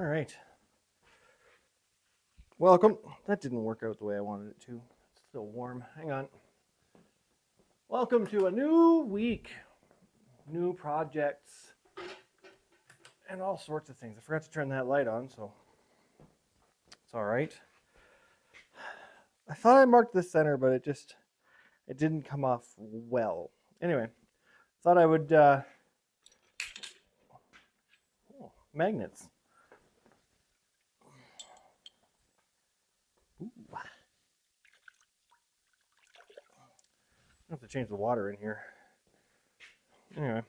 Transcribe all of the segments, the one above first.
All right. Welcome. That didn't work out the way I wanted it to. It's still warm. Hang on. Welcome to a new week, new projects, and all sorts of things. I forgot to turn that light on, so it's all right. I thought I marked the center, but it didn't come off well. Anyway, thought I would magnets. Ooh. I have to change the water in here. Anyway,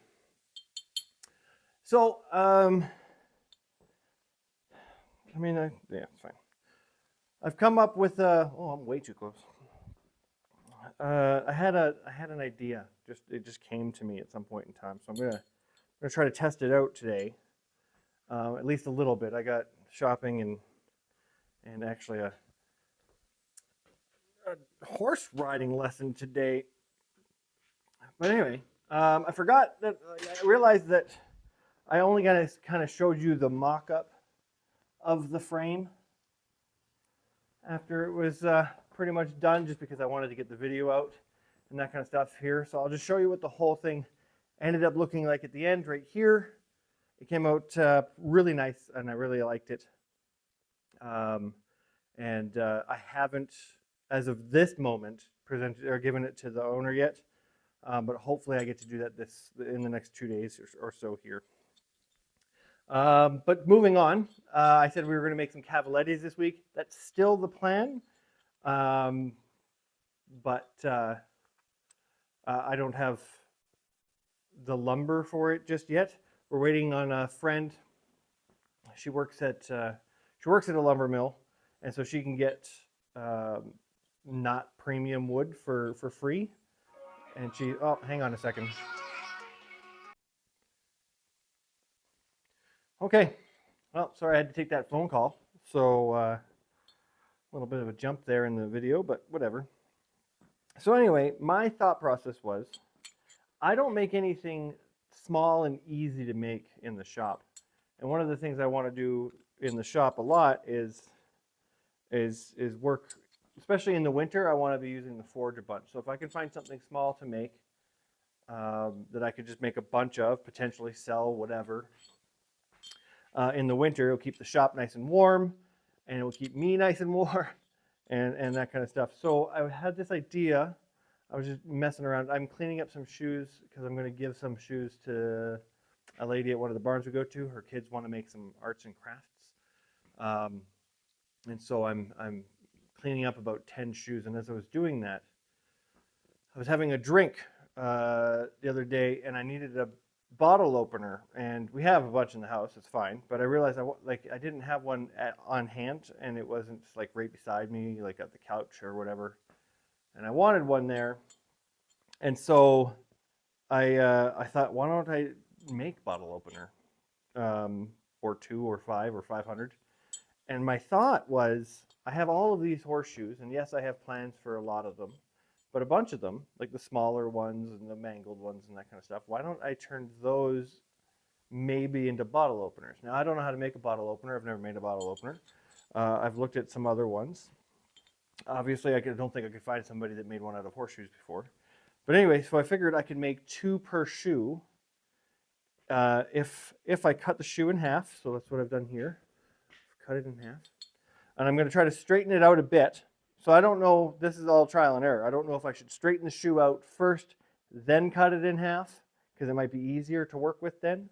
so yeah, it's fine. I've come up with I'm way too close. I had an idea. It just came to me at some point in time, so I'm gonna try to test it out today, at least a little bit. I got shopping and actually a horse riding lesson today. But anyway, I forgot that I realized that I only kind of showed you the mock-up of the frame after it was pretty much done, just because I wanted to get the video out and that kind of stuff here. So I'll just show you what the whole thing ended up looking like at the end right here. It came out really nice, and I really liked it. I haven't, as of this moment, presented or given it to the owner yet, but hopefully I get to do that in the next 2 days or so here. But moving on, I said we were going to make some Cavalettis this week. That's still the plan, but I don't have the lumber for it just yet. We're waiting on a friend. She works at a lumber mill, and so she can get not premium wood for free. And hang on a second. Okay, well, sorry I had to take that phone call. So a little bit of a jump there in the video, but whatever. So anyway, my thought process was, I don't make anything small and easy to make in the shop. And one of the things I want to do in the shop a lot is work, especially in the winter. I want to be using the forge a bunch. So if I can find something small to make that I could just make a bunch of, potentially sell, whatever. In the winter, it'll keep the shop nice and warm, and it will keep me nice and warm, and that kind of stuff. So I had this idea. I was just messing around. I'm cleaning up some shoes because I'm going to give some shoes to a lady at one of the barns we go to. Her kids want to make some arts and crafts, and so I'm cleaning up about 10 shoes. And as I was doing that, I was having a drink the other day, and I needed a bottle opener, and we have a bunch in the house. It's fine, but I realized I didn't have one on hand, and it wasn't like right beside me, like at the couch or whatever. And I wanted one there, and so I thought, why don't I make bottle opener, or 2 or 5 or 500? And my thought was, I have all of these horseshoes, and yes, I have plans for a lot of them. But a bunch of them, like the smaller ones and the mangled ones and that kind of stuff, why don't I turn those maybe into bottle openers? Now, I don't know how to make a bottle opener. I've never made a bottle opener. I've looked at some other ones. Obviously, I don't think I could find somebody that made one out of horseshoes before. But anyway, so I figured I could make 2 per shoe if I cut the shoe in half. So that's what I've done here. Cut it in half. And I'm going to try to straighten it out a bit. So I don't know, this is all trial and error. I don't know if I should straighten the shoe out first, then cut it in half, because it might be easier to work with then.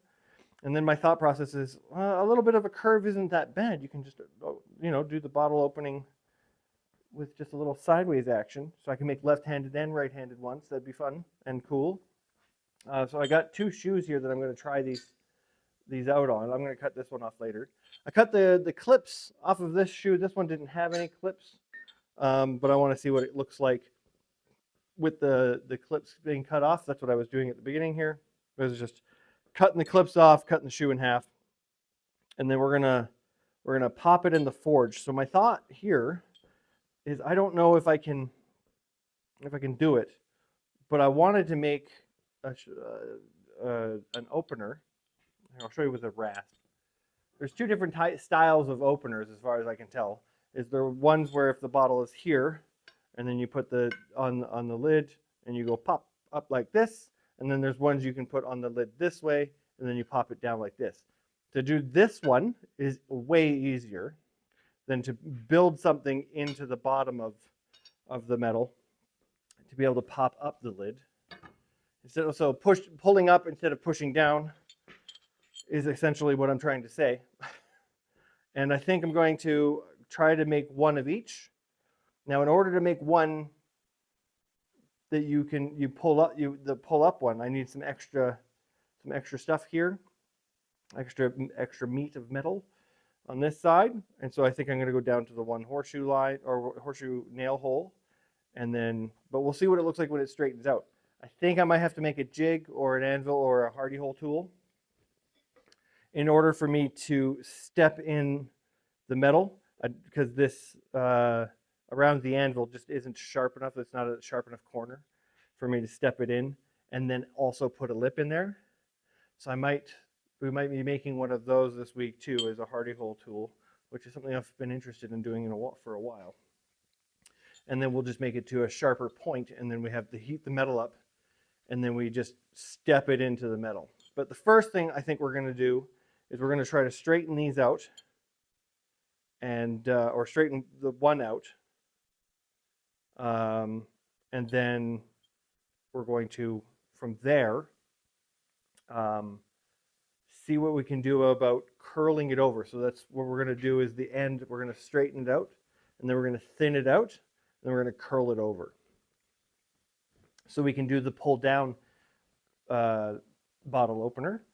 And then my thought process is, a little bit of a curve isn't that bad. You can just, do the bottle opening with just a little sideways action. So I can make left-handed and right-handed ones. That'd be fun and cool. So I got 2 shoes here that I'm going to try these out on. I'm going to cut this one off later. I cut the clips off of this shoe. This one didn't have any clips. But I want to see what it looks like with the clips being cut off. That's what I was doing at the beginning here. I was just cutting the clips off, cutting the shoe in half, and then we're gonna pop it in the forge. So my thought here is, I don't know if I can do it, but I wanted to make an opener. I'll show you with a rasp. there's two different styles of openers as far as I can tell. Is there ones where if the bottle is here, and then you put the on the lid and you go pop up like this, and then there's ones you can put on the lid this way, and then you pop it down like this. To do this one is way easier than to build something into the bottom of the metal to be able to pop up the lid. Instead of, so pulling up instead of pushing down is essentially what I'm trying to say. And I think I'm going to try to make one of each. Now, in order to make one that you pull up one, I need some extra stuff here, extra meat of metal on this side. And so I think I'm going to go down to the one horseshoe line or horseshoe nail hole, and then, but we'll see what it looks like when it straightens out. I think I might have to make a jig or an anvil or a hardy hole tool in order for me to step in the metal, because this around the anvil just isn't sharp enough. It's not a sharp enough corner for me to step it in and then also put a lip in there. So we might be making one of those this week too, as a hardy hole tool, which is something I've been interested in doing for a while. And then we'll just make it to a sharper point, and then we have to heat the metal up, and then we just step it into the metal. But the first thing I think we're going to do is we're going to try to straighten these out, and or straighten the one out, and then we're going to, from there, see what we can do about curling it over. So that's what we're going to do, is the end, we're going to straighten it out, and then we're going to thin it out, and then we're going to curl it over. So we can do the pull down bottle opener.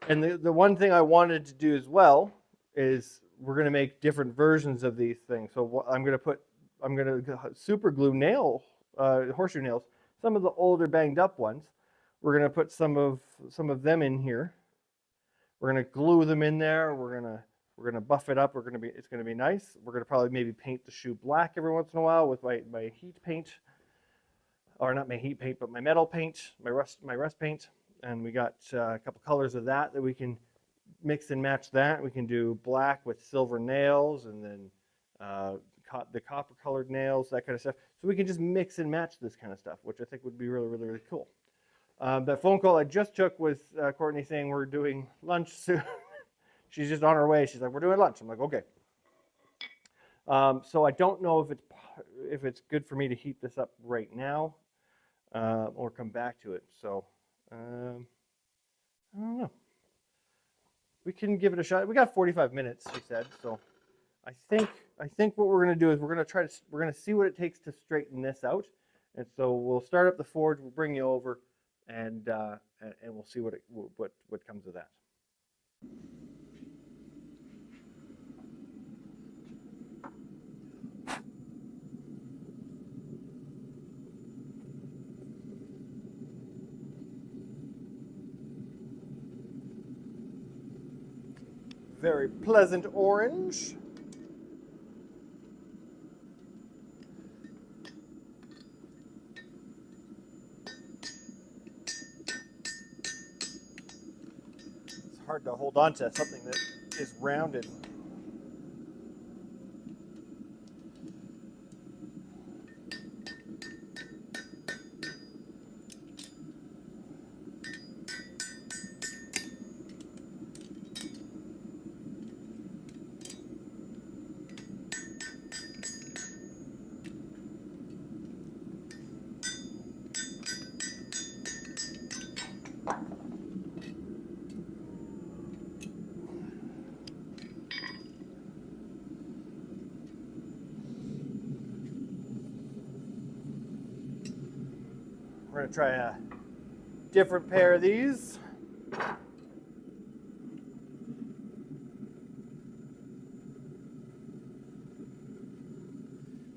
And the one thing I wanted to do as well is we're going to make different versions of these things. So I'm going to super glue horseshoe nails, some of the older banged up ones. We're going to put some of them in here. We're going to glue them in there. We're going to buff it up. It's going to be nice. We're going to probably maybe paint the shoe black every once in a while with my heat paint, or not my heat paint, but my metal paint, my rust paint. And we got a couple colors of that we can mix and match that. We can do black with silver nails, and then the copper colored nails, that kind of stuff. So we can just mix and match this kind of stuff, which I think would be really, really, really cool. That phone call I just took with Courtney saying we're doing lunch soon. She's just on her way. She's like, we're doing lunch. I'm like, okay. So I don't know if it's good for me to heat this up right now or come back to it. So I don't know. We can give it a shot. We got 45 minutes, she said. So I think what we're going to do is we're going to see what it takes to straighten this out. And so we'll start up the forge. We'll bring you over, and we'll see what comes of that. Very pleasant orange. It's hard to hold on to something that is rounded. We're going to try a different pair of these.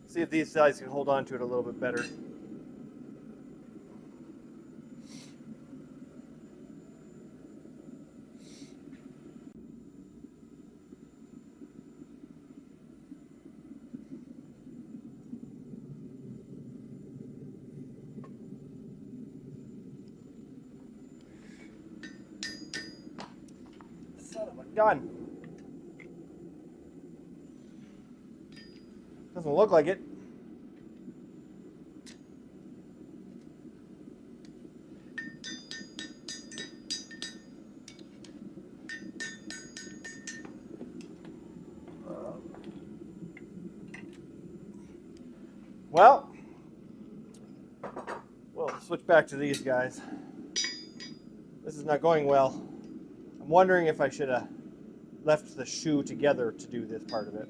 See if these sides can hold on to it a little bit better. Son of a gun. Doesn't look like it. Well, we'll switch back to these guys. This is not going well. I'm wondering if I should have left the shoe together to do this part of it.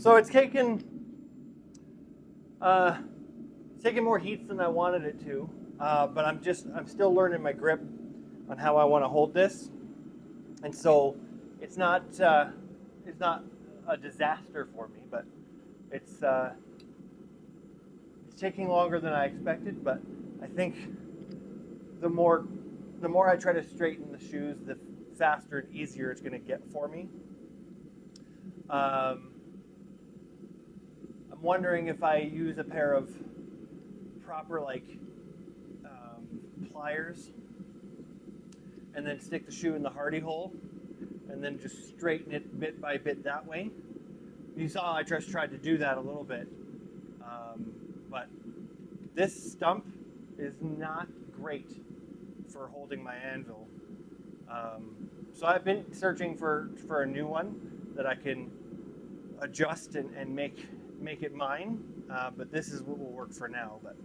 So it's taken more heats than I wanted it to, but I'm still learning my grip on how I want to hold this, and so it's not a disaster for me, but it's taking longer than I expected. But I think the more I try to straighten the shoes, the faster and easier it's going to get for me. I'm wondering if I use a pair of proper pliers and then stick the shoe in the hardy hole and then just straighten it bit by bit that way. You saw I just tried to do that a little bit, but this stump is not great for holding my anvil. So I've been searching for a new one that I can adjust and make it mine. but this is what will work for now. But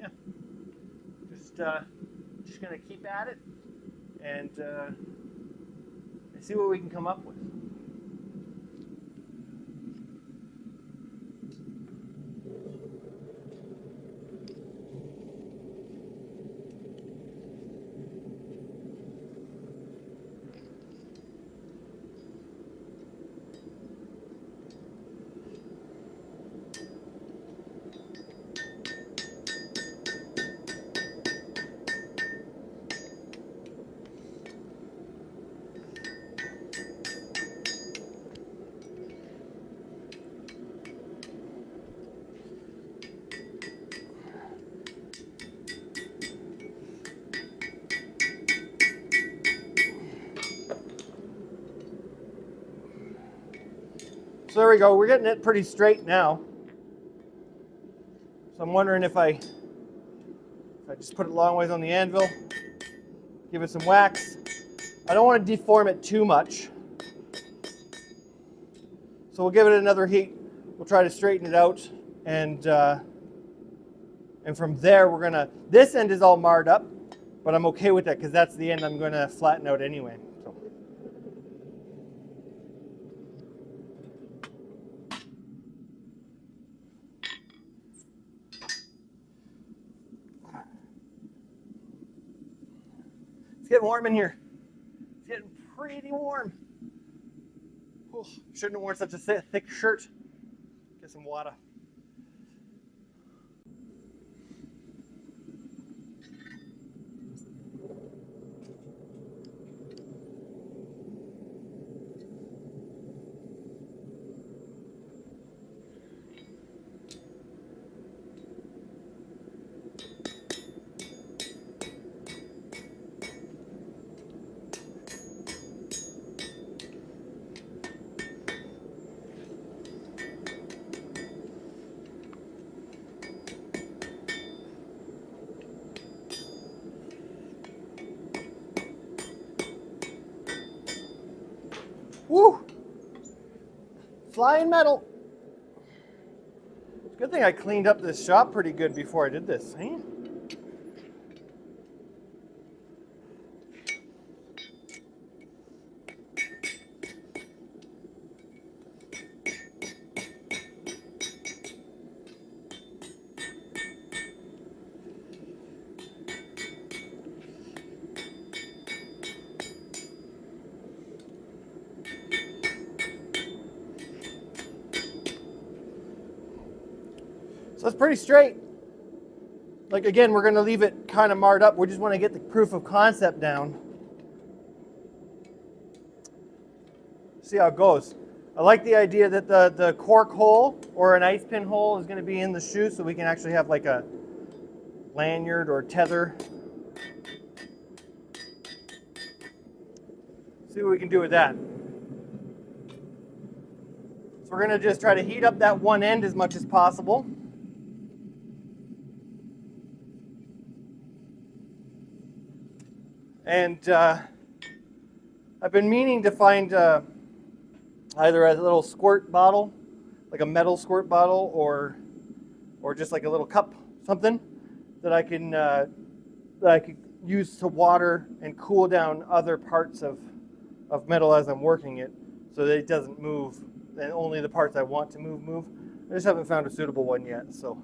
yeah, just gonna keep at it and see what we can come up with. So there we go. We're getting it pretty straight now. So I'm wondering if I just put it long ways on the anvil, give it some wax. I don't want to deform it too much. So we'll give it another heat. We'll try to straighten it out. And from there, we're going to, this end is all marred up, but I'm okay with that because that's the end I'm going to flatten out anyway. So. It's getting warm in here. It's getting pretty warm. Ooh, shouldn't have worn such a thick shirt. Get some water. Woo! Flying metal. Good thing I cleaned up this shop pretty good before I did this. Eh? So it's pretty straight. Like again, we're going to leave it kind of marred up. We just want to get the proof of concept down. See how it goes. I like the idea that the cork hole or an ice pin hole is going to be in the shoe so we can actually have like a lanyard or tether. See what we can do with that. So we're going to just try to heat up that one end as much as possible. And I've been meaning to find either a little squirt bottle, like a metal squirt bottle, or just like a little cup, something that I could use to water and cool down other parts of metal as I'm working it, so that it doesn't move, and only the parts I want to move. I just haven't found a suitable one yet, so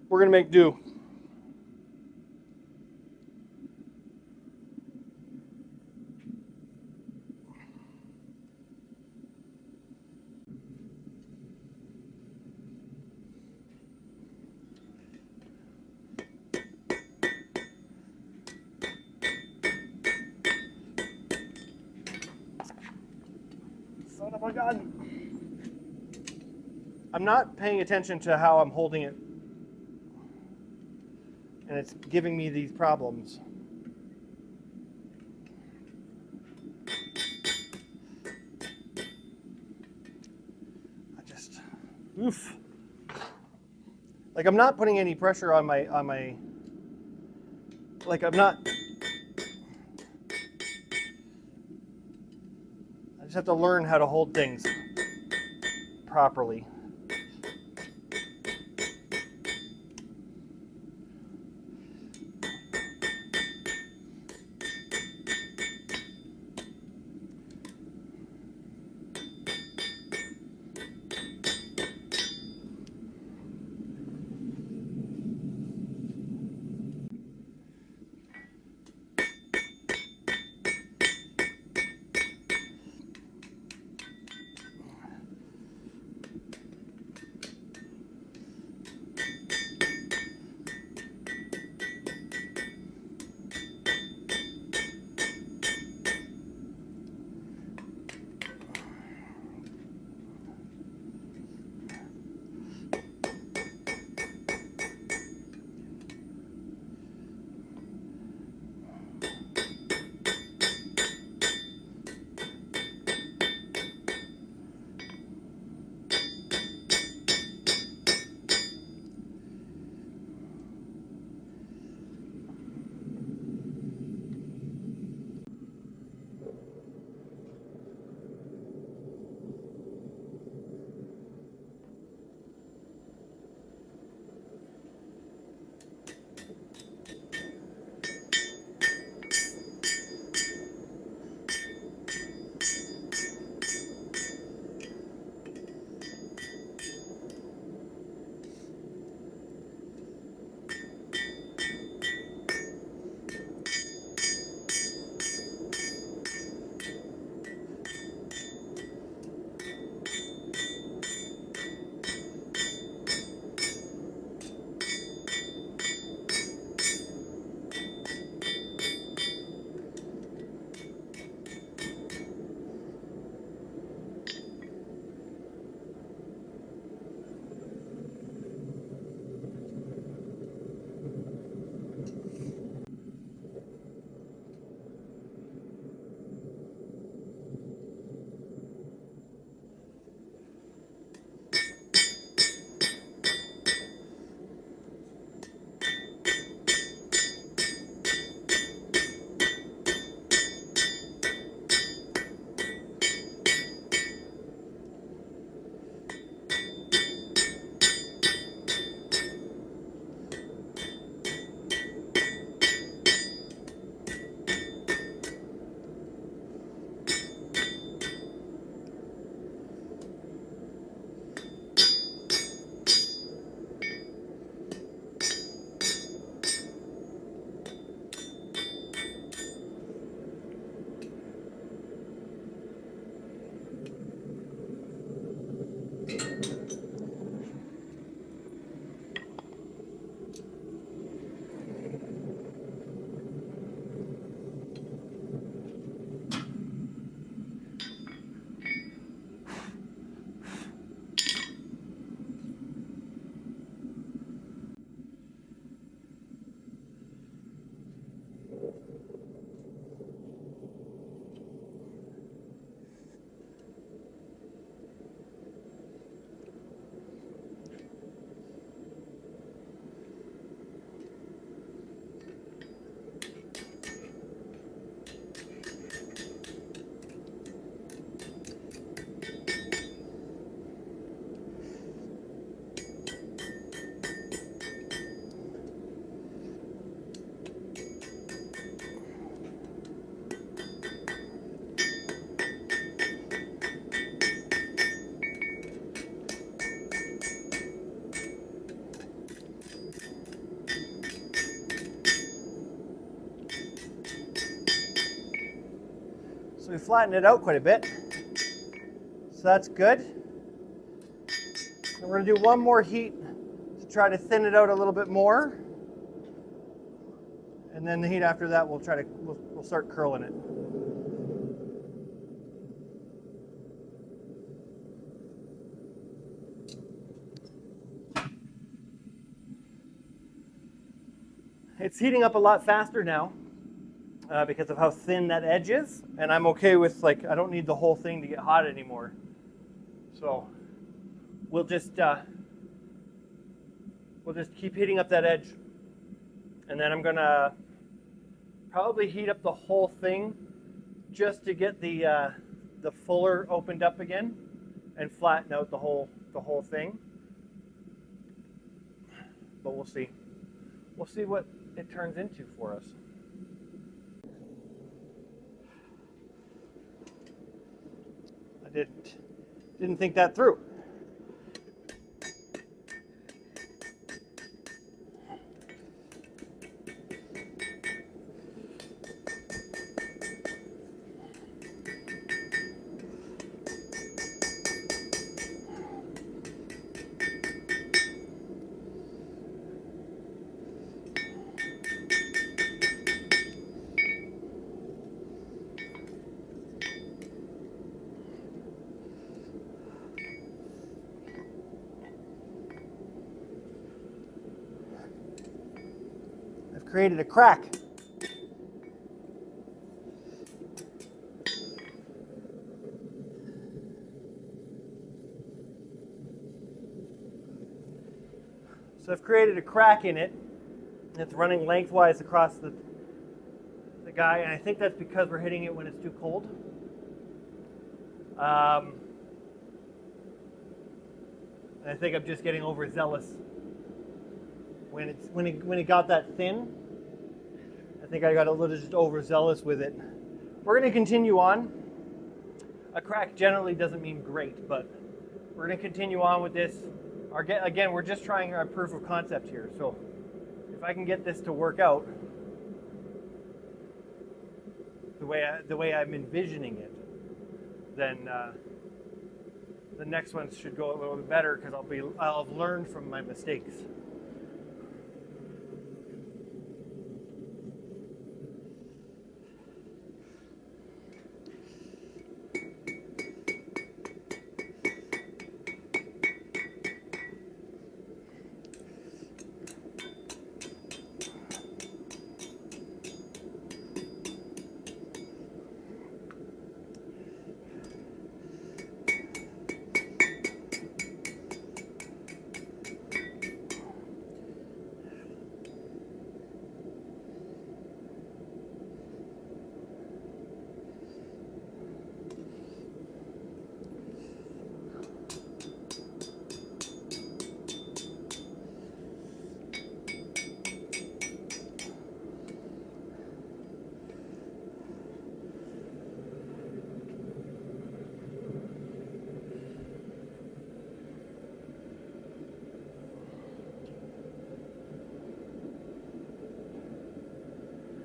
we're gonna make do. Son of a gun. I'm not paying attention to how I'm holding it, and it's giving me these problems. Oof. Like I'm not putting any pressure on my like I'm not. I just have to learn how to hold things properly. So we flattened it out quite a bit. So that's good. And we're going to do one more heat to try to thin it out a little bit more. And then the heat after that, we'll start curling it. It's heating up a lot faster now because of how thin that edge is, and I'm okay with, like, I don't need the whole thing to get hot anymore. So we'll just keep heating up that edge, and then I'm gonna probably heat up the whole thing just to get the fuller opened up again and flatten out the whole thing. But we'll see. We'll see what it turns into for us. I didn't think that through. Created a crack. So I've created a crack in it. It's running lengthwise across the guy, and I think that's because we're hitting it when it's too cold. And I think I'm just getting overzealous. When it got that thin, I think I got a little just overzealous with it. We're going to continue on. A crack generally doesn't mean great, but we're going to continue on with this. Again, we're just trying our proof of concept here. So if I can get this to work out the way I'm envisioning it, then the next one should go a little bit better because I'll have learned from my mistakes.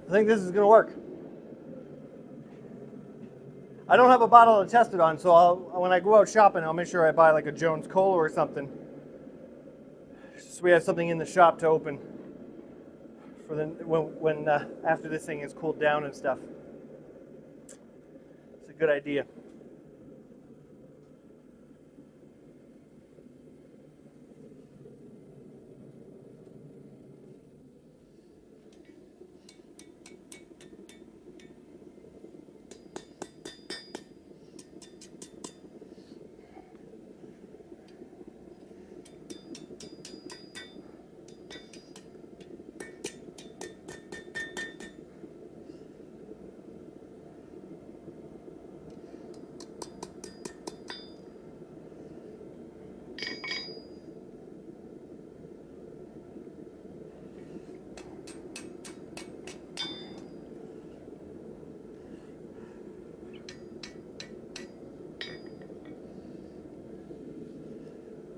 I think this is going to work. I don't have a bottle to test it on, so when I go out shopping, I'll make sure I buy like a Jones Cola or something. So we have something in the shop to open for when after this thing is cooled down and stuff. It's a good idea.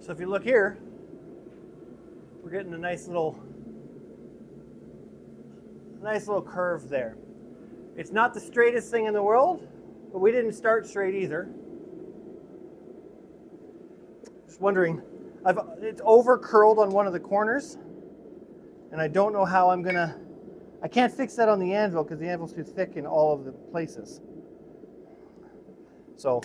So if you look here, we're getting a nice little curve there. It's not the straightest thing in the world, but we didn't start straight either. Just wondering, it's over curled on one of the corners, and I don't know how I can't fix that on the anvil because the anvil's too thick in all of the places. So,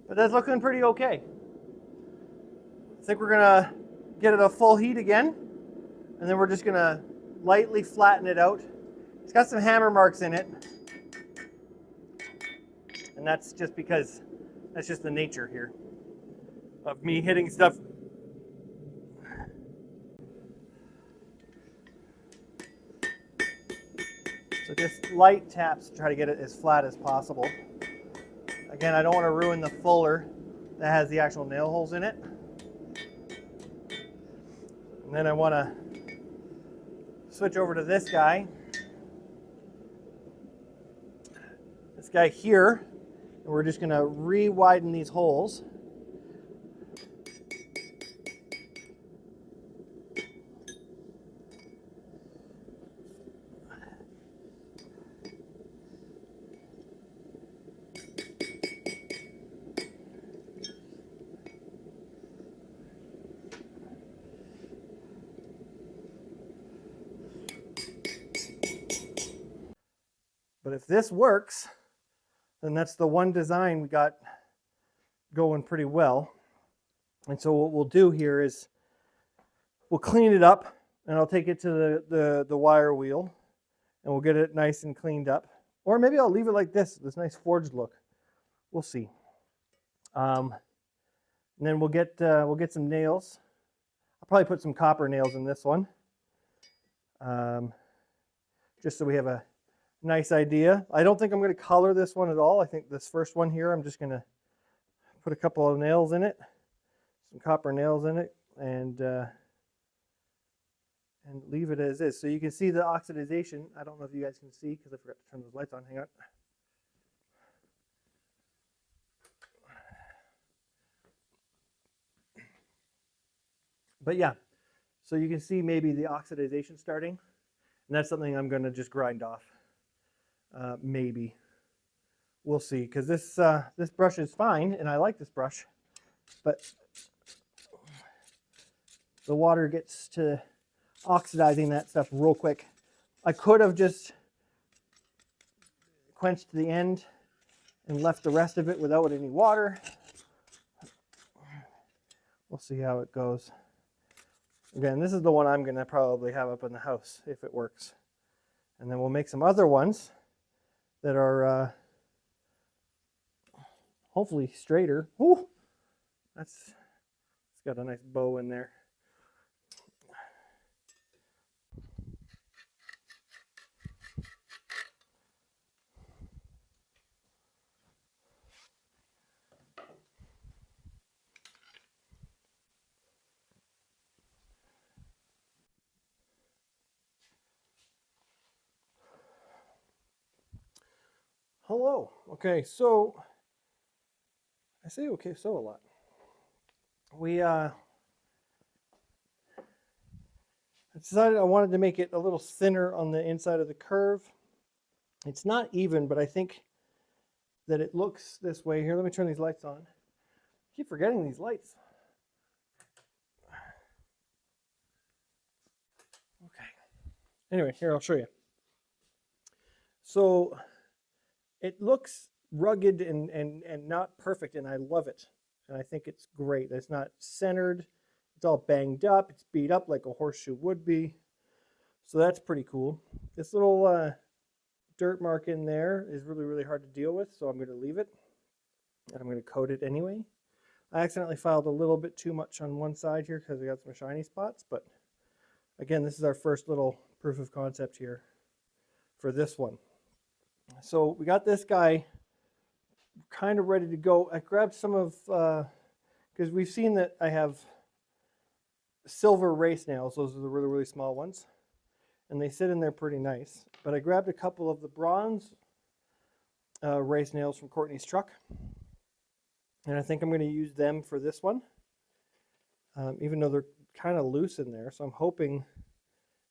but that's looking pretty okay. I think we're gonna get it a full heat again, and then we're just gonna lightly flatten it out. It's got some hammer marks in it, and that's just because that's just the nature here of me hitting stuff. So just light taps to try to get it as flat as possible. Again, I don't want to ruin the fuller that has the actual nail holes in it. And then I want to switch over to this guy. This guy here, and we're just going to re-widen these holes. But if this works, then that's the one design we got going pretty well. And so what we'll do here is we'll clean it up, and I'll take it to the wire wheel, and we'll get it nice and cleaned up. Or maybe I'll leave it like this nice forged look. We'll see. And then we'll get some nails. I'll probably put some copper nails in this one, just so we have a nice idea. I don't think I'm going to color this one at all. I think this first one here, I'm just going to put a couple of nails in it, some copper nails in it, and leave it as is. So you can see the oxidization. I don't know if you guys can see because I forgot to turn those lights on. Hang on. But yeah, so you can see maybe the oxidization starting, and that's something I'm going to just grind off. Maybe. We'll see, because this brush is fine, and I like this brush, but the water gets to oxidizing that stuff real quick. I could have just quenched the end and left the rest of it without any water. We'll see how it goes. Again, this is the one I'm going to probably have up in the house if it works. And then we'll make some other ones that are hopefully straighter. Ooh, it's got a nice bow in there. Hello. Okay, so I say okay so a lot. We I decided I wanted to make it a little thinner on the inside of the curve. It's not even, but I think that it looks this way. Here, let me turn these lights on. I keep forgetting these lights. Okay. Anyway, here, I'll show you. So it looks rugged and not perfect, and I love it. And I think it's great. It's not centered. It's all banged up. It's beat up like a horseshoe would be. So that's pretty cool. This little dirt mark in there is really, really hard to deal with, so I'm going to leave it. And I'm going to coat it anyway. I accidentally filed a little bit too much on one side here because I got some shiny spots. But again, this is our first little proof of concept here for this one. So we got this guy kind of ready to go. I grabbed some of, because we've seen that I have silver race nails. Those are the really, really small ones. And they sit in there pretty nice. But I grabbed a couple of the bronze race nails from Courtney's truck. And I think I'm going to use them for this one. Even though they're kind of loose in there, so I'm hoping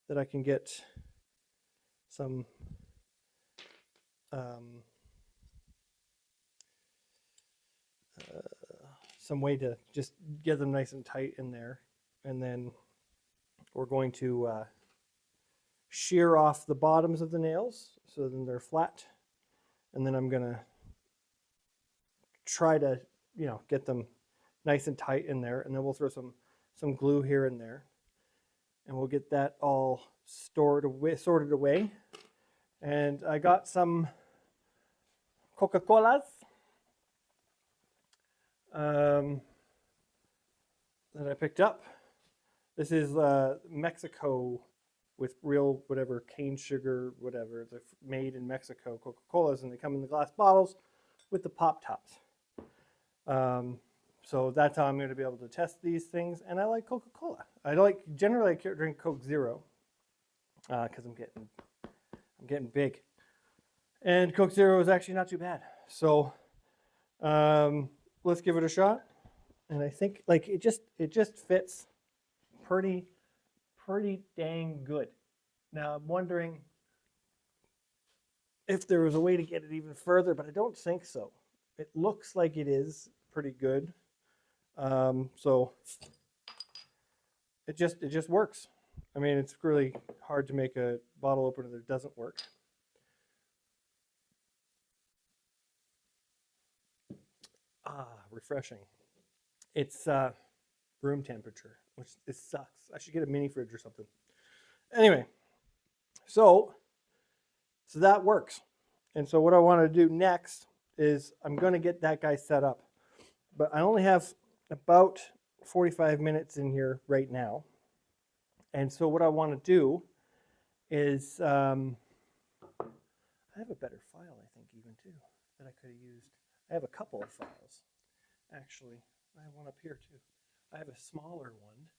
that I can get some some way to just get them nice and tight in there. And then we're going to shear off the bottoms of the nails so then they're flat. And then I'm going to try to, get them nice and tight in there. And then we'll throw some glue here and there. And we'll get that all sorted away. And I got some Coca-Colas that I picked up. This is Mexico with real whatever cane sugar, whatever. They're made in Mexico, Coca-Colas, and they come in the glass bottles with the pop tops. So that's how I'm going to be able to test these things. And I like Coca-Cola. Generally I drink Coke Zero because I'm getting big. And Coke Zero is actually not too bad. So let's give it a shot. And I think it just fits pretty dang good. Now I'm wondering if there was a way to get it even further, but I don't think so. It looks like it is pretty good. So it just works. I mean, it's really hard to make a bottle opener that doesn't work. Refreshing. It's room temperature, which it sucks. I should get a mini fridge or something. Anyway, so that works. And so what I want to do next is I'm going to get that guy set up. But I only have about 45 minutes in here right now. And so what I want to do is I have a better file, I think, even too, that I could have used. I have a couple of files, actually. I have one up here too. I have a smaller one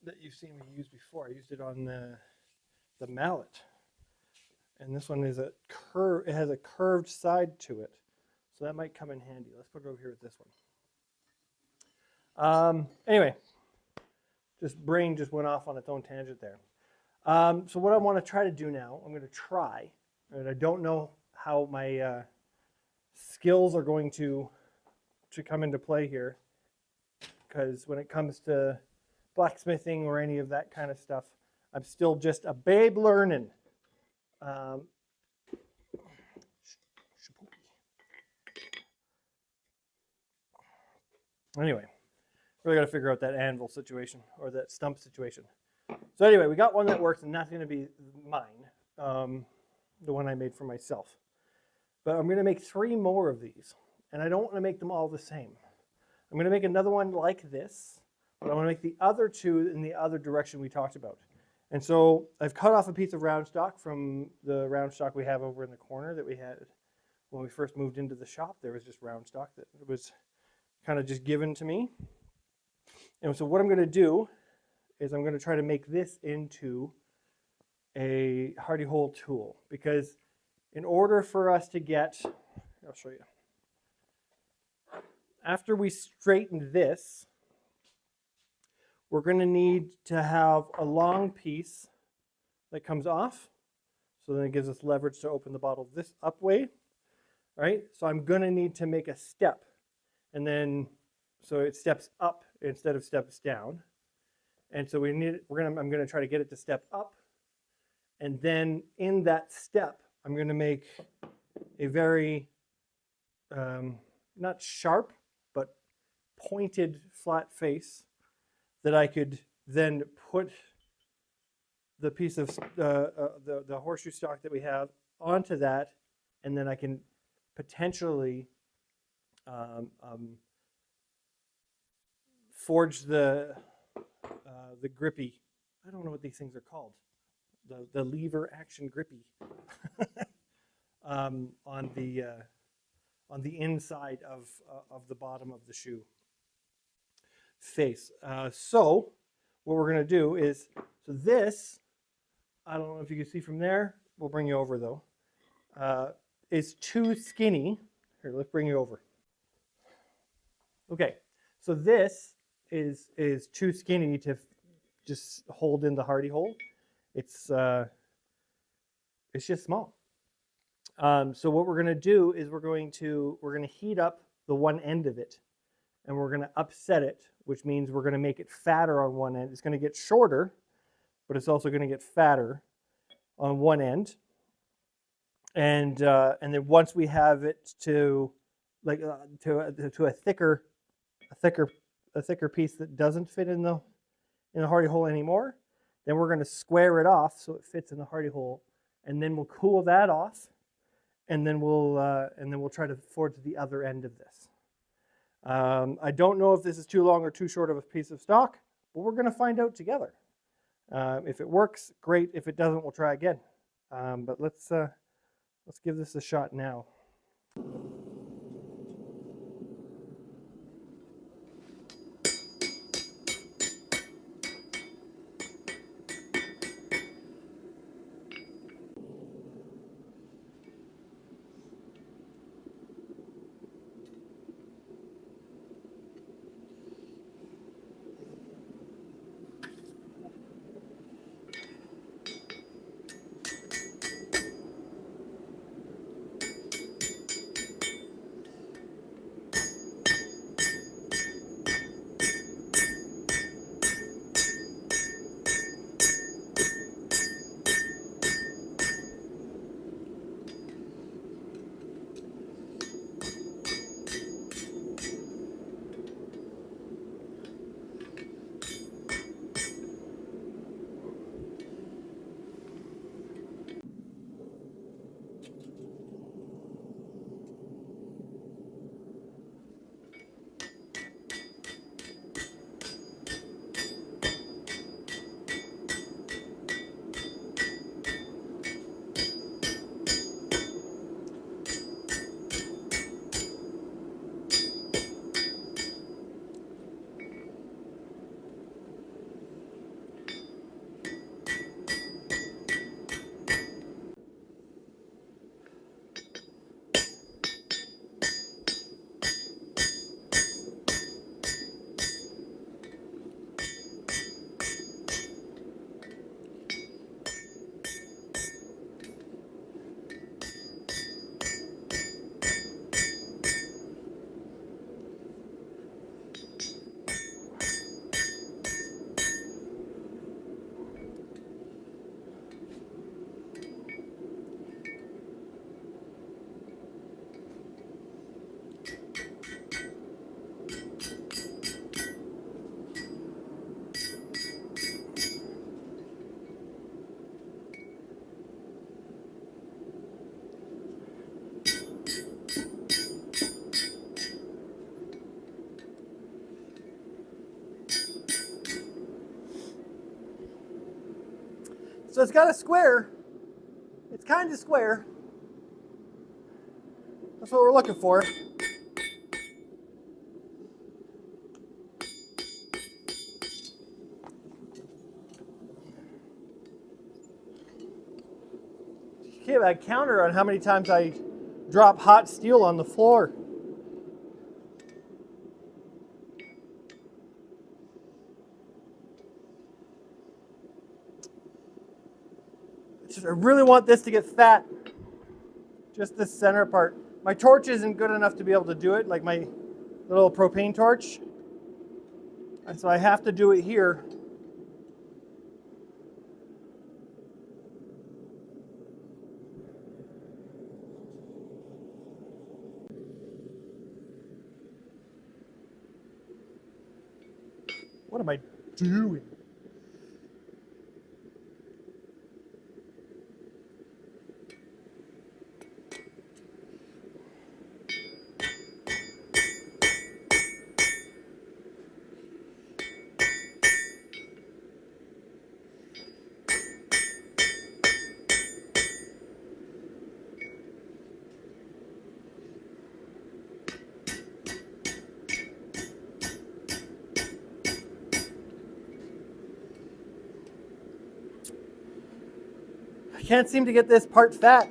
that you've seen me use before. I used it on the mallet. And this one is it has a curved side to it. So that might come in handy. Let's put it over here with this one. Anyway, brain just went off on its own tangent there. So what I want to try to do now, I'm going to try, and I don't know how my skills are going to come into play here, because when it comes to blacksmithing or any of that kind of stuff, I'm still just a babe learning. Anyway, really got to figure out that anvil situation or that stump situation. So anyway, we got one that works, and that's going to be mine, the one I made for myself. But I'm going to make 3 more of these, and I don't want to make them all the same. I'm going to make another one like this, but I want to make the other 2 in the other direction we talked about. And so I've cut off a piece of round stock from the round stock we have over in the corner that we had when we first moved into the shop. There was just round stock that was kind of just given to me. And so what I'm going to do is I'm going to try to make this into a hardy hole tool, because in order for us to get, I'll show you. After we straighten this, we're going to need to have a long piece that comes off. So then it gives us leverage to open the bottle this up way. Right? So I'm going to need to make a step. And then, so it steps up instead of steps down. And so I'm going to try to get it to step up. And then in that step, I'm going to make a very, not sharp, but pointed flat face that I could then put the piece of the horseshoe stock that we have onto that, and then I can potentially forge the grippy. I don't know what these things are called. The lever action grippy on the inside of the bottom of the shoe face. So what we're going to do is, so this, I don't know if you can see from there, we'll bring you over though, is too skinny. Here, let's bring you over. Okay, so this is too skinny to just hold in the hardy hole. It's just small. So what we're going to do is we're going to heat up the one end of it, and we're going to upset it, which means we're going to make it fatter on one end. It's going to get shorter, but it's also going to get fatter on one end. And then once we have it to like to a thicker piece that doesn't fit in the hardy hole anymore, then we're going to square it off so it fits in the hardy hole, and then we'll cool that off, and then we'll try to forge the other end of this. I don't know if this is too long or too short of a piece of stock, but we're going to find out together. If it works, great. If it doesn't, we'll try again. But let's give this a shot now. So it's got a square. It's kind of square. That's what we're looking for. Give a counter on how many times I drop hot steel on the floor. I really want this to get fat. Just this center part. My torch isn't good enough to be able to do it, like my little propane torch. And so I have to do it here. What am I doing? I can't seem to get this part fat.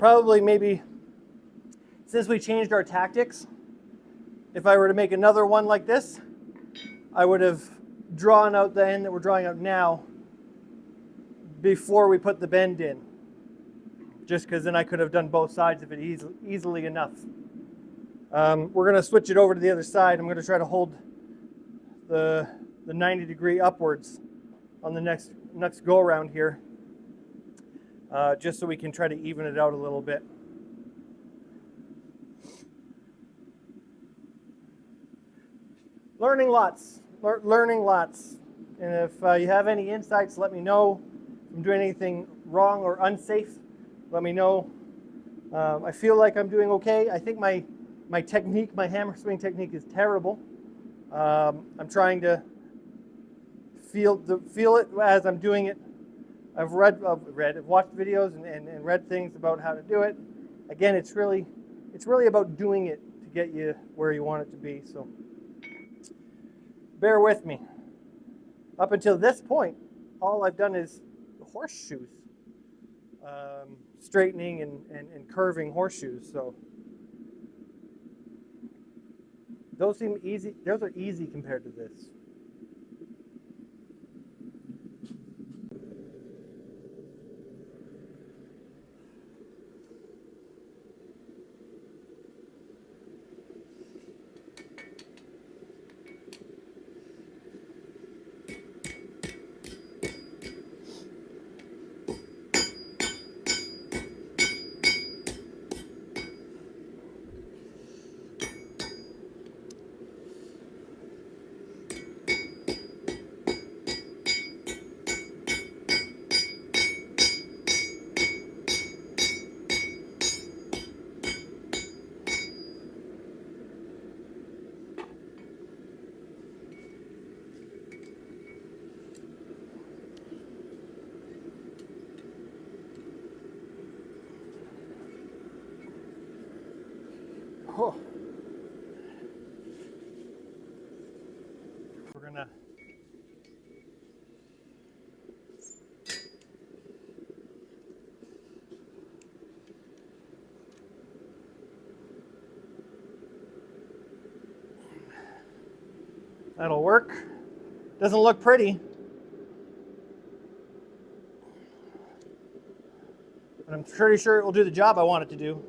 probably maybe, since we changed our tactics, if I were to make another one like this, I would have drawn out the end that we're drawing out now before we put the bend in. Just because then I could have done both sides of it easily enough. We're going to switch it over to the other side. I'm going to try to hold the 90 degree upwards on the next go around here, just so we can try to even it out a little bit. Learning lots. And if you have any insights, let me know. If I'm doing anything wrong or unsafe, let me know. I feel like I'm doing okay. I think my technique, my hammer swing technique, is terrible. I'm trying to feel it as I'm doing it. I've watched videos and read things about how to do it. Again, it's really about doing it to get you where you want it to be. So bear with me. Up until this point, all I've done is horseshoes, straightening and curving horseshoes. So those seem easy. Those are easy compared to this. Oh. We're gonna that'll work. Doesn't look pretty, but I'm pretty sure it will do the job I want it to do.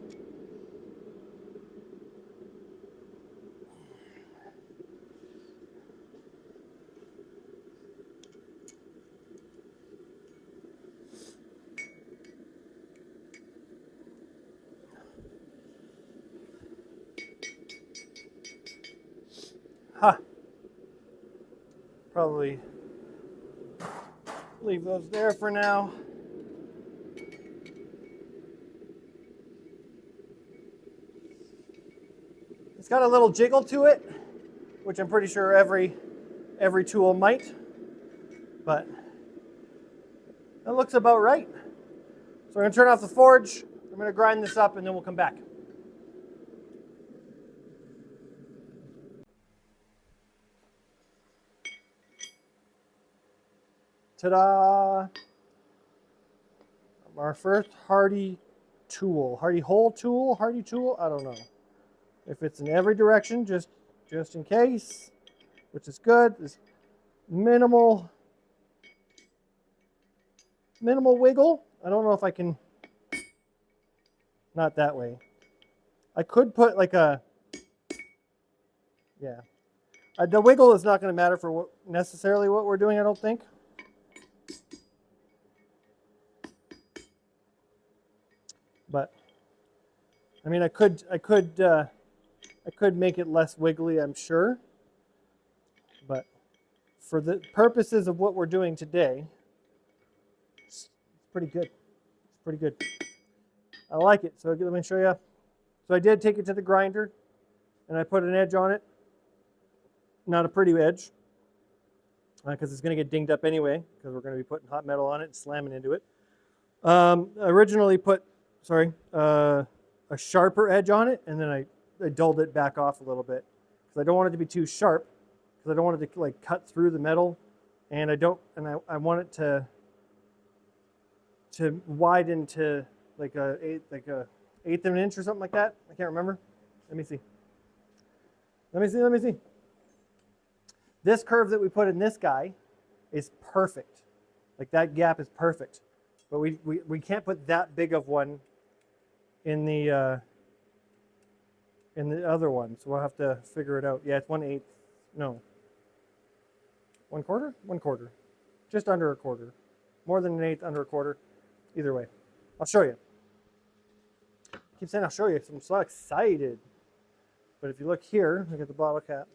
Huh. Probably leave those there for now. It's got a little jiggle to it, which I'm pretty sure every tool might, but that looks about right. So we're going to turn off the forge. I'm going to grind this up and then we'll come back. Ta-da! Our first hardy tool. Hardy hole tool? Hardy tool? I don't know. If it's in every direction, just in case, which is good. There's minimal wiggle. I don't know if I can, not that way. I could put like a, yeah. The wiggle is not going to matter for necessarily what we're doing, I don't think. But I mean, I could make it less wiggly, I'm sure. But for the purposes of what we're doing today, it's pretty good. It's pretty good. I like it. So let me show you. So I did take it to the grinder, and I put an edge on it. Not a pretty edge, because it's going to get dinged up anyway, because we're going to be putting hot metal on it and slamming into it. Originally put, a sharper edge on it, and then I dulled it back off a little bit, because I don't want it to be too sharp, because I don't want it to like cut through the metal, and I want it to widen to like a eighth of an inch or something like that. I can't remember. Let me see. Let me see. This curve that we put in this guy is perfect. Like that gap is perfect. But we can't put that big of one in the other one. So we'll have to figure it out. Yeah, it's 1/8. No. 1/4? 1/4. Just under a quarter. More than an eighth, under a quarter. Either way. I'll show you. I keep saying I'll show you because I'm so excited. But if you look here, look at the bottle cap.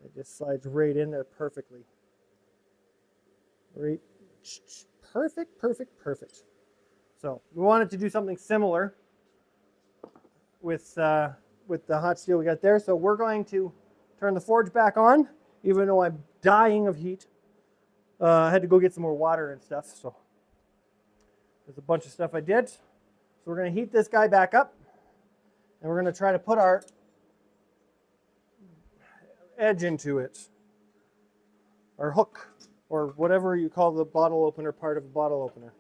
It just slides right in there perfectly. Right. Perfect, perfect, perfect. So we wanted to do something similar with the hot steel we got there. So we're going to turn the forge back on, even though I'm dying of heat. I had to go get some more water and stuff. So there's a bunch of stuff I did. So we're going to heat this guy back up, and we're going to try to put our edge into it, or hook, or whatever you call the bottle opener part of a bottle opener.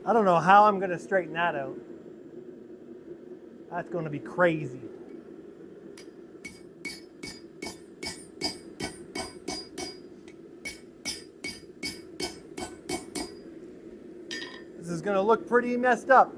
I don't know how I'm going to straighten that out. That's going to be crazy. This is going to look pretty messed up.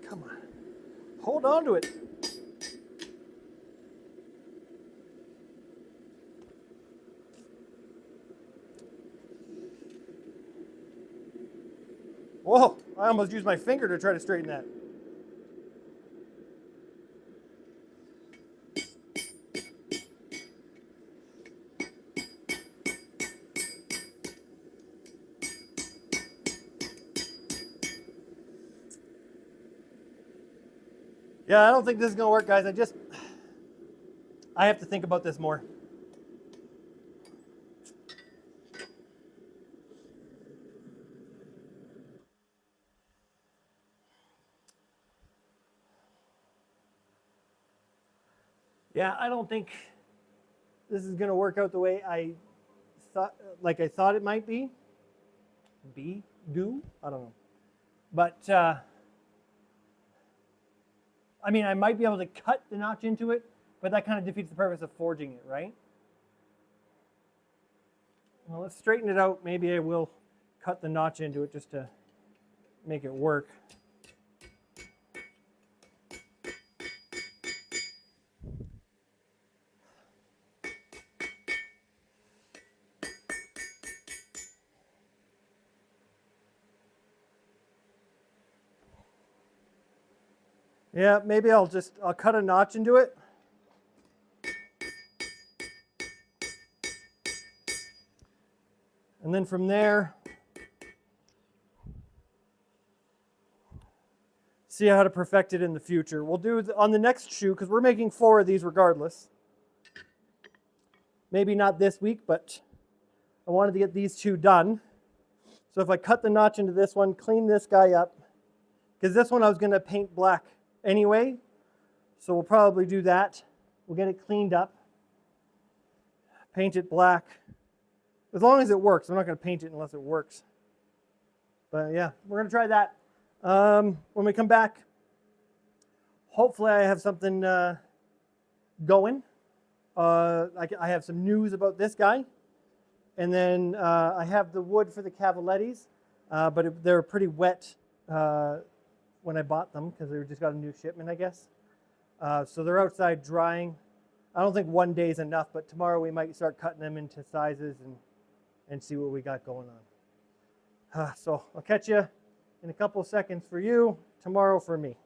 Come on. Hold on to it. Whoa, I almost used my finger to try to straighten that. Yeah, I don't think this is going to work, guys. I have to think about this more. Yeah, I don't think this is going to work out the way I thought it might be. I don't know. But, I mean, I might be able to cut the notch into it, but that kind of defeats the purpose of forging it, right? Well, let's straighten it out. Maybe I will cut the notch into it just to make it work. Yeah, maybe I'll cut a notch into it And then from there, see how to perfect it in the future. We'll do on the next shoe, because we're making 4 of these regardless. Maybe not this week, but I wanted to get these 2 done. So if I cut the notch into this one, clean this guy up, because this one I was going to paint black anyway, so we'll probably do that. We'll get it cleaned up, paint it black, as long as it works. I'm not going to paint it unless it works. But yeah, we're going to try that. When we come back, hopefully I have something going. I have some news about this guy. And then I have the wood for the Cavalettis, but they're pretty wet when I bought them because they just got a new shipment, I guess. So they're outside drying. I don't think 1 day is enough, but tomorrow we might start cutting them into sizes and see what we got going on. So I'll catch you in a couple of seconds for you, tomorrow for me.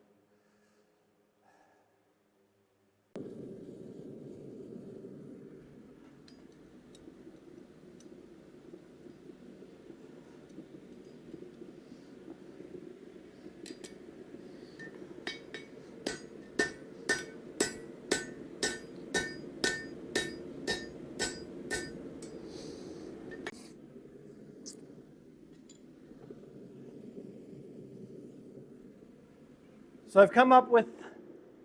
So I've come up with,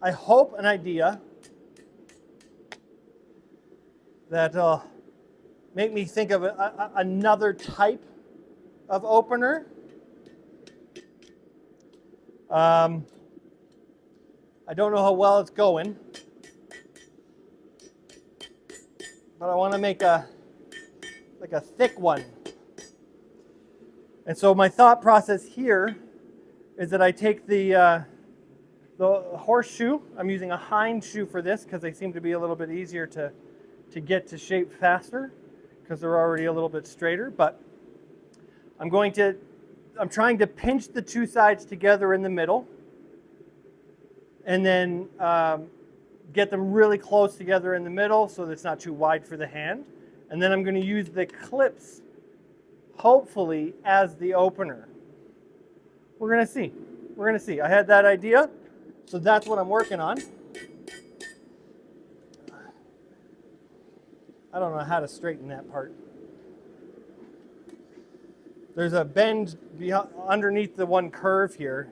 I hope, an idea that'll make me think of another type of opener. I don't know how well it's going, but I want to make a thick one. And so my thought process here is that I take the horseshoe. I'm using a hind shoe for this because they seem to be a little bit easier to get to shape faster because they're already a little bit straighter. But I'm trying to pinch the 2 sides together in the middle and then get them really close together in the middle so that it's not too wide for the hand. And then I'm going to use the clips, hopefully, as the opener. We're going to see. We're going to see. I had that idea. So that's what I'm working on. I don't know how to straighten that part. There's a bend underneath the one curve here.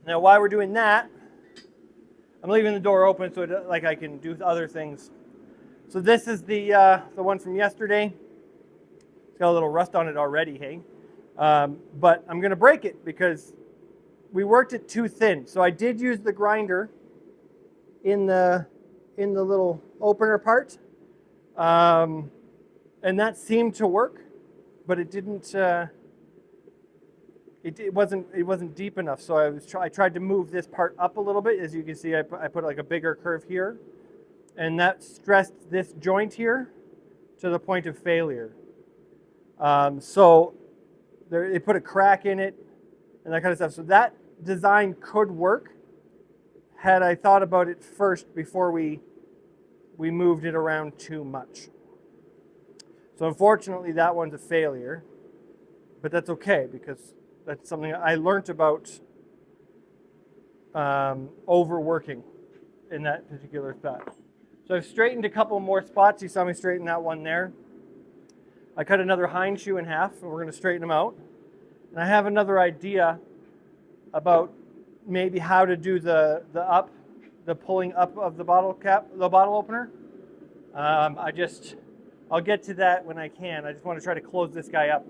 Now while we're doing that, I'm leaving the door open so I can do other things. So this is the one from yesterday. It's got a little rust on it already, hey? But I'm going to break it because we worked it too thin. So I did use the grinder in the little opener part, and that seemed to work, but it didn't. It wasn't deep enough, so I tried to move this part up a little bit. As you can see, I put like a bigger curve here, and that stressed this joint here to the point of failure. So it put a crack in it and that kind of stuff. So that design could work had I thought about it first before we moved it around too much. So unfortunately, that one's a failure, but that's okay because that's something I learned about overworking in that particular spot. So I've straightened a couple more spots. You saw me straighten that one there. I cut another hind shoe in half, and we're going to straighten them out. And I have another idea about maybe how to do the pulling up of the bottle cap, the bottle opener. I'll get to that when I can. I just want to try to close this guy up.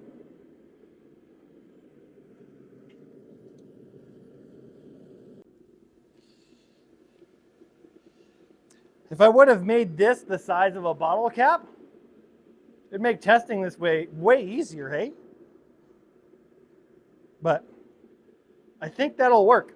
If I would have made this the size of a bottle cap, it'd make testing this way easier, hey? But I think that'll work.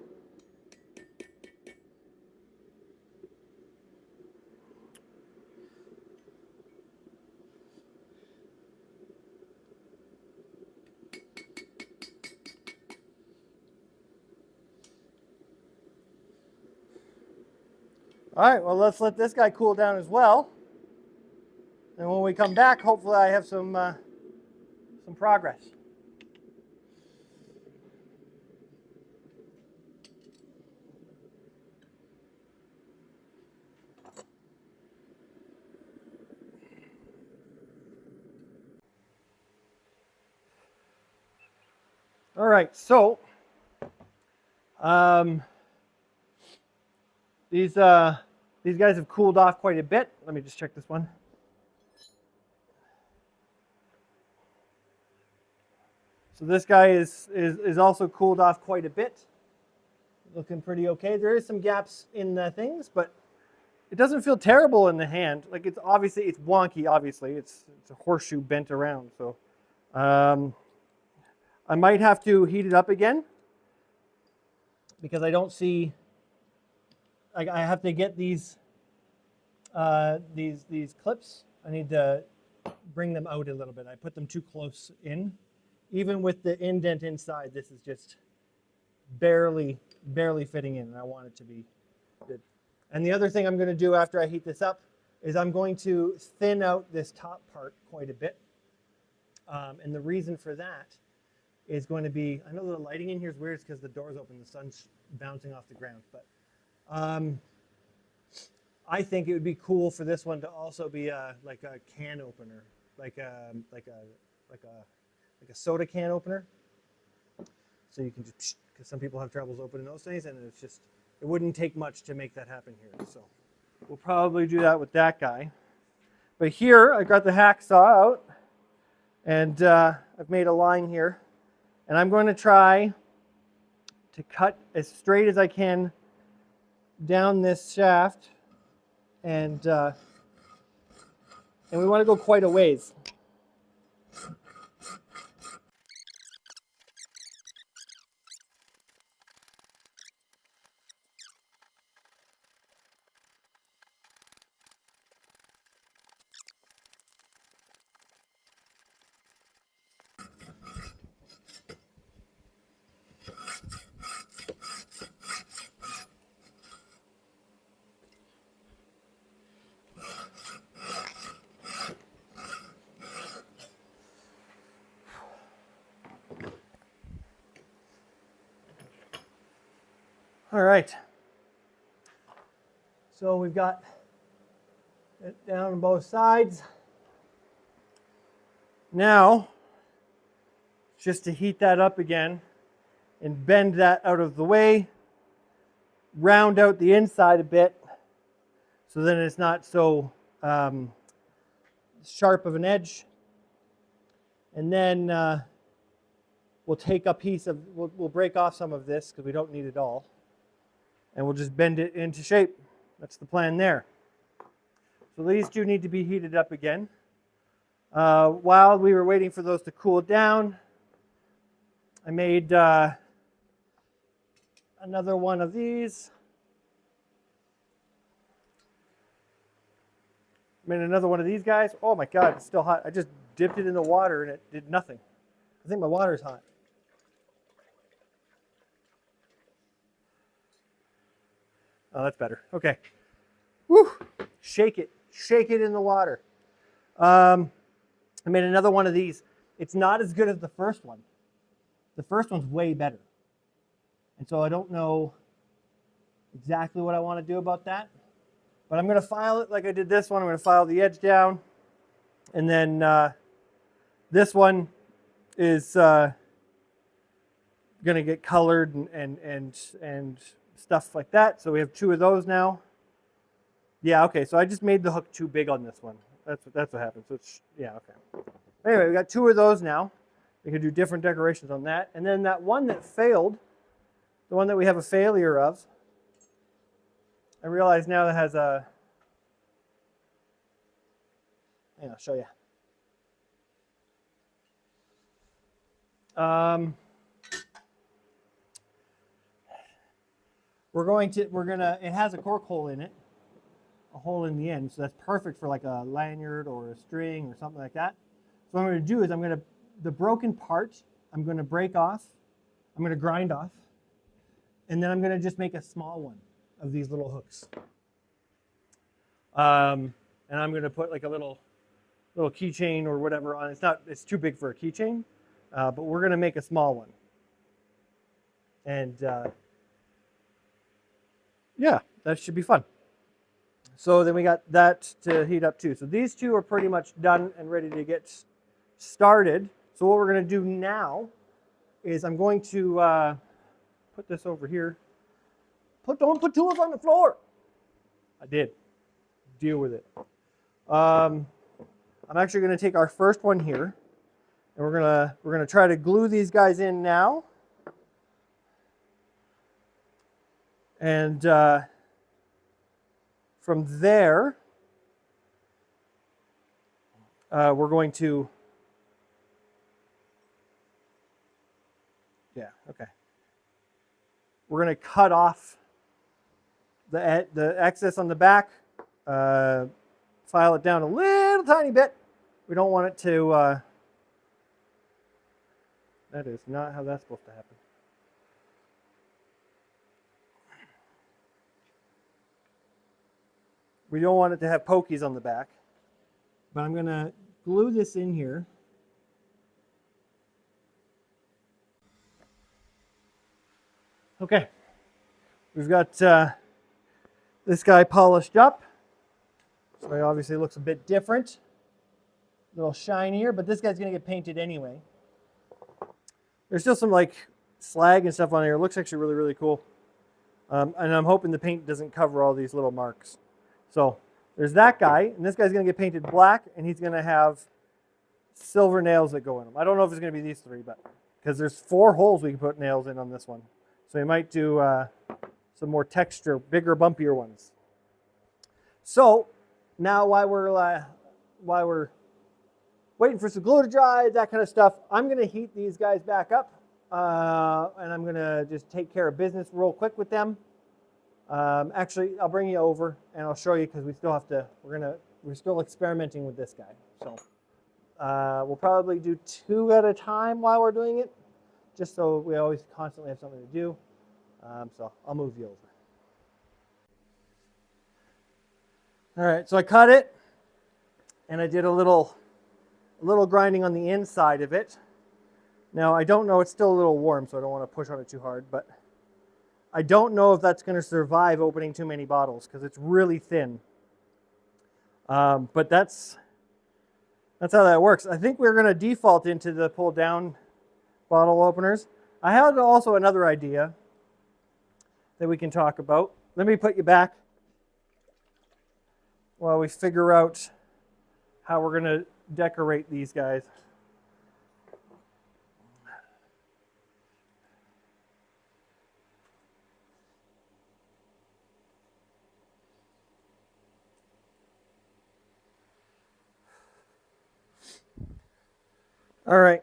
All right, well, let's let this guy cool down as well. And when we come back, hopefully I have some progress. All right, so these guys have cooled off quite a bit. Let me just check this one. So this guy is also cooled off quite a bit. Looking pretty okay. There is some gaps in the things, but it doesn't feel terrible in the hand. Like it's wonky. Obviously, it's a horseshoe bent around. So I might have to heat it up again because I don't see. I have to get these clips. I need to bring them out a little bit. I put them too close in. Even with the indent inside, this is just barely fitting in, and I want it to be good. And the other thing I'm going to do after I heat this up is I'm going to thin out this top part quite a bit. And the reason for that is going to be, I know the lighting in here is weird because the door's open, the sun's bouncing off the ground, but I think it would be cool for this one to also be like a can opener, like a soda can opener. So you can just, because some people have troubles opening those things, and it wouldn't take much to make that happen here. So we'll probably do that with that guy. But here I got the hacksaw out, and I've made a line here, and I'm going to try to cut as straight as I can down this shaft, and we want to go quite a ways. All right, so we've got it down on both sides. Now, just to heat that up again and bend that out of the way, round out the inside a bit so then it's not so sharp of an edge. And then we'll take a piece of, we'll break off some of this because we don't need it all. And we'll just bend it into shape. That's the plan there. So these two need to be heated up again. While we were waiting for those to cool down, I made another one of these. Made another one of these guys. Oh my God, it's still hot. I just dipped it in the water and it did nothing. I think my water's hot. Oh, that's better. Okay. Woo! Shake it. Shake it in the water. I made another one of these. It's not as good as the first one. The first one's way better. And so I don't know exactly what I want to do about that. But I'm going to file it like I did this one. I'm going to file the edge down. And then this one is going to get colored and stuff like that. So we have two of those now. Yeah, okay. So I just made the hook too big on this one. That's what happened. So it's, yeah, okay. Anyway, we got two of those now. We can do different decorations on that. And then that one that failed, the one that we have a failure of, I realize now that has a, I'll show you. It has a cork hole in it, a hole in the end, so that's perfect for like a lanyard or a string or something like that. So what I'm going to do is the broken part, I'm going to break off, I'm going to grind off, and then I'm going to just make a small one of these little hooks. And I'm going to put like a little keychain or whatever on. It's too big for a keychain, but we're going to make a small one. And yeah, that should be fun. So then we got that to heat up too. So these two are pretty much done and ready to get started. So what we're going to do now is I'm going to put this over here. Don't put tools on the floor. I did. Deal with it. I'm actually going to take our first one here, and we're gonna try to glue these guys in now. And from there, we're going to, yeah, okay. We're going to cut off the excess on the back, file it down a little tiny bit. We don't want it to, that is not how that's supposed to happen. We don't want it to have pokies on the back. But I'm going to glue this in here. Okay. We've got this guy polished up. So he obviously looks a bit different. A little shinier, but this guy's going to get painted anyway. There's still some like slag and stuff on here. It looks actually really, really cool. And I'm hoping the paint doesn't cover all these little marks. So there's that guy, and this guy's going to get painted black, and he's going to have silver nails that go in him. I don't know if it's going to be these three, but because there's 4 holes we can put nails in on this one. So we might do some more texture, bigger, bumpier ones. So now while we're waiting for some glue to dry, that kind of stuff, I'm going to heat these guys back up, and I'm going to just take care of business real quick with them. Actually, I'll bring you over and I'll show you because we still have to. We're still experimenting with this guy. So we'll probably do 2 at a time while we're doing it, just so we always constantly have something to do. So I'll move you over. All right, so I cut it, and I did a little grinding on the inside of it. Now I don't know; it's still a little warm, so I don't want to push on it too hard, but. I don't know if that's going to survive opening too many bottles because it's really thin. But that's how that works. I think we're going to default into the pull down bottle openers. I had also another idea that we can talk about. Let me put you back while we figure out how we're going to decorate these guys. All right.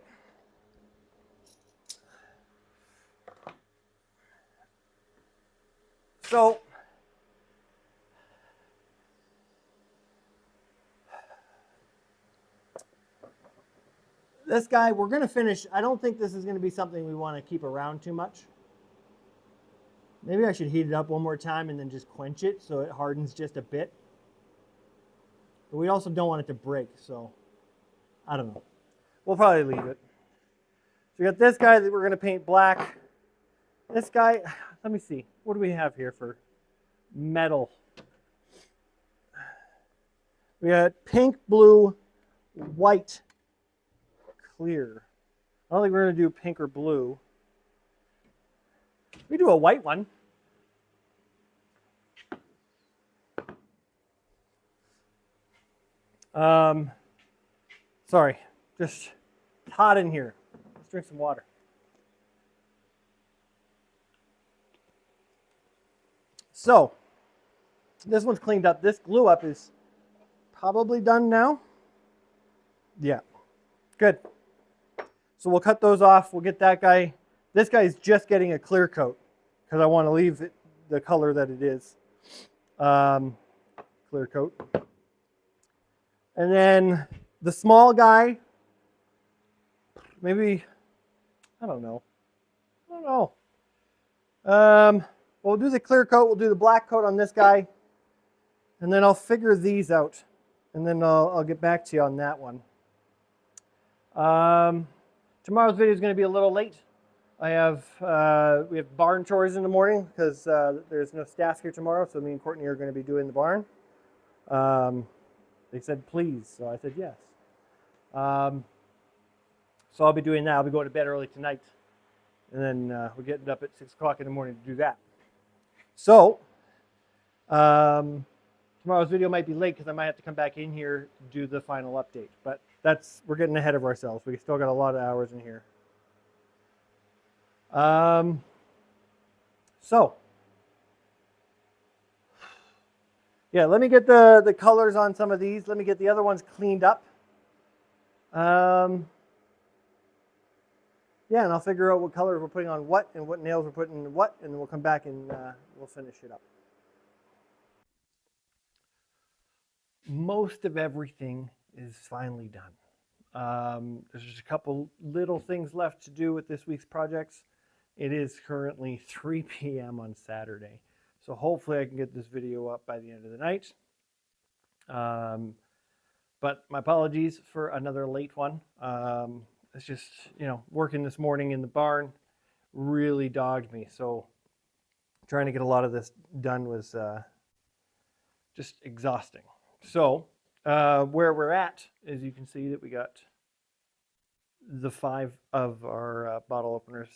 So this guy, we're going to finish. I don't think this is going to be something we want to keep around too much. Maybe I should heat it up one more time and then just quench it so it hardens just a bit. But we also don't want it to break, so I don't know. We'll probably leave it. So we got this guy that we're going to paint black. This guy, let me see. What do we have here for metal? We got pink, blue, white, clear. I don't think we're going to do pink or blue. We do a white one. Sorry, just hot in here. Let's drink some water. So, this one's cleaned up. This glue up is probably done now. Yeah, good. So we'll cut those off. We'll get that guy. This guy is just getting a clear coat because I want to leave it the color that it is. Clear coat. And then the small guy, maybe, I don't know. We'll do the clear coat. We'll do the black coat on this guy. And then I'll figure these out, and then I'll get back to you on that one. Tomorrow's video is going to be a little late. We have barn chores in the morning because there's no staff here tomorrow, so me and Courtney are going to be doing the barn. They said please, so I said yes. So I'll be doing that. I'll be going to bed early tonight, and then we're getting up at 6 o'clock in the morning to do that. So tomorrow's video might be late because I might have to come back in here to do the final update, but we're getting ahead of ourselves. We still got a lot of hours in here. So yeah, let me get the colors on some of these. Let me get the other ones cleaned up. Yeah, and I'll figure out what colors we're putting on what and what nails we're putting in what, and then we'll come back and we'll finish it up. Most of everything is finally done. There's just a couple little things left to do with this week's projects. It is currently 3 p.m. on Saturday, so hopefully I can get this video up by the end of the night. But my apologies for another late one. It's just, working this morning in the barn really dogged me, so trying to get a lot of this done was just exhausting. So where we're at is you can see that we got the 5 of our bottle openers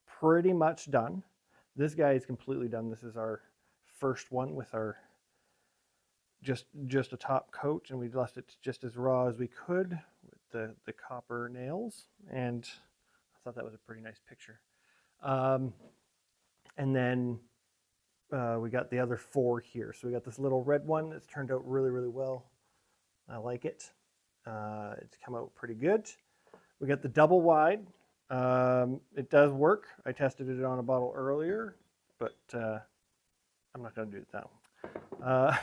pretty much done. This guy is completely done. This is our first one with our just a top coat, and we left it just as raw as we could with the copper nails, and I thought that was a pretty nice picture. And then we got the other 4 here. So we got this little red one that's turned out really, really well. I like it. It's come out pretty good. We got the double wide. It does work. I tested it on a bottle earlier, but I'm not going to do it now.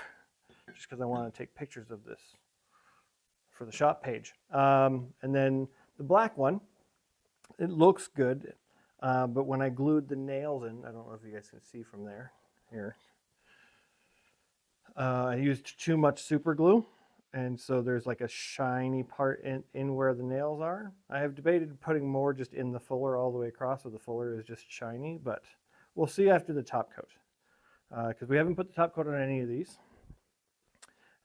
Just because I want to take pictures of this for the shop page. And then the black one, it looks good, but when I glued the nails in, I don't know if you guys can see from there, here, I used too much super glue, and so there's like a shiny part in where the nails are. I have debated putting more just in the fuller all the way across, so the fuller is just shiny, but we'll see after the top coat, because we haven't put the top coat on any of these.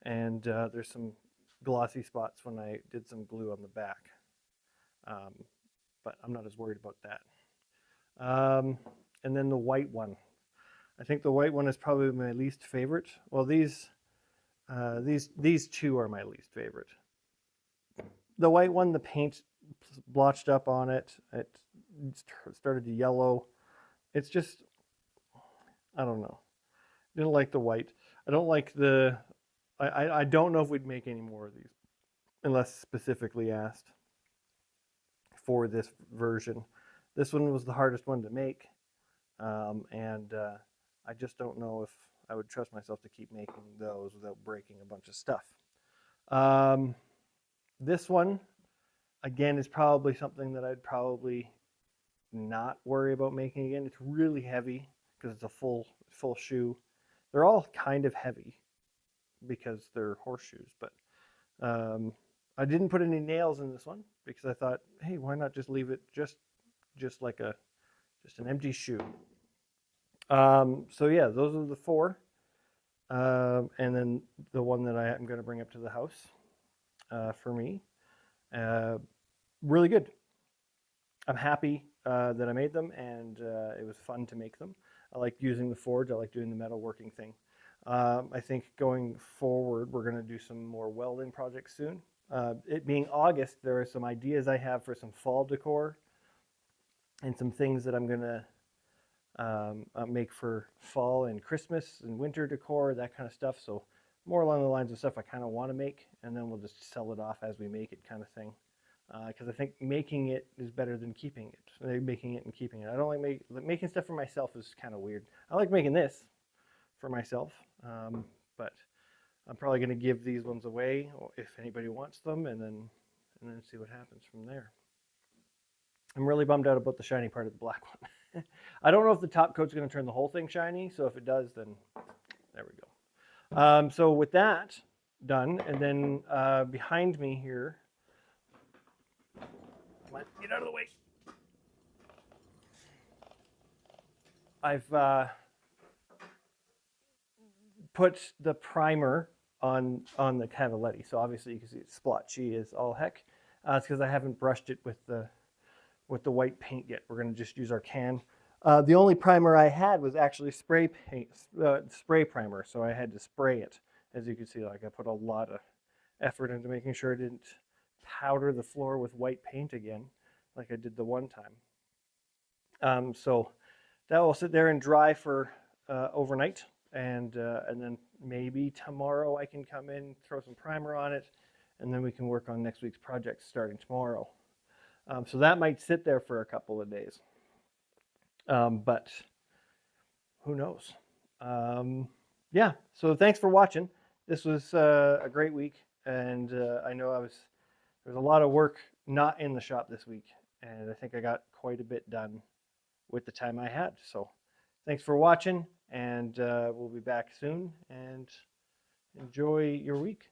And there's some glossy spots when I did some glue on the back. But I'm not as worried about that. And then the white one. I think the white one is probably my least favorite. Well, these 2 are my least favorite. The white one, the paint blotched up on it. It started to yellow. It's just, I don't know. I didn't like the white. I don't like the... I don't know if we'd make any more of these unless specifically asked for this version. This one was the hardest one to make, and I just don't know if I would trust myself to keep making those without breaking a bunch of stuff. This one, again, is probably something that I'd probably not worry about making again. It's really heavy because it's a full shoe. They're all kind of heavy because they're horseshoes, but I didn't put any nails in this one because I thought, hey, why not just leave it just like an empty shoe. So yeah, those are the 4, and then the one that I'm going to bring up to the house for me. Really good. I'm happy that I made them, and it was fun to make them. I like using the forge. I like doing the metalworking thing. I think going forward, we're going to do some more welding projects soon. It being August, there are some ideas I have for some fall decor and some things that I'm going to make for fall and Christmas and winter decor, that kind of stuff. So more along the lines of stuff I kind of want to make, and then we'll just sell it off as we make it, kind of thing. Because I think making it is better than keeping it. Making it and keeping it. I don't like making stuff for myself is kind of weird. I like making this for myself, but I'm probably going to give these ones away if anybody wants them, and then see what happens from there. I'm really bummed out about the shiny part of the black one. I don't know if the top coat's going to turn the whole thing shiny, so if it does, then there we go. So with that done, and then behind me here, get out of the way. I've put the primer on the Cavaletti. So obviously you can see it's splotchy as all heck. It's because I haven't brushed it with the white paint yet. We're going to just use our can. The only primer I had was actually spray primer, so I had to spray it. As you can see, like I put a lot of effort into making sure I didn't powder the floor with white paint again, like I did the one time. So that will sit there and dry for overnight, and then maybe tomorrow I can come in, throw some primer on it, and then we can work on next week's project starting tomorrow. So that might sit there for a couple of days. But who knows? Yeah, so thanks for watching. This was a great week, and I know there was a lot of work not in the shop this week, and I think I got quite a bit done with the time I had. So thanks for watching, and we'll be back soon, and enjoy your week.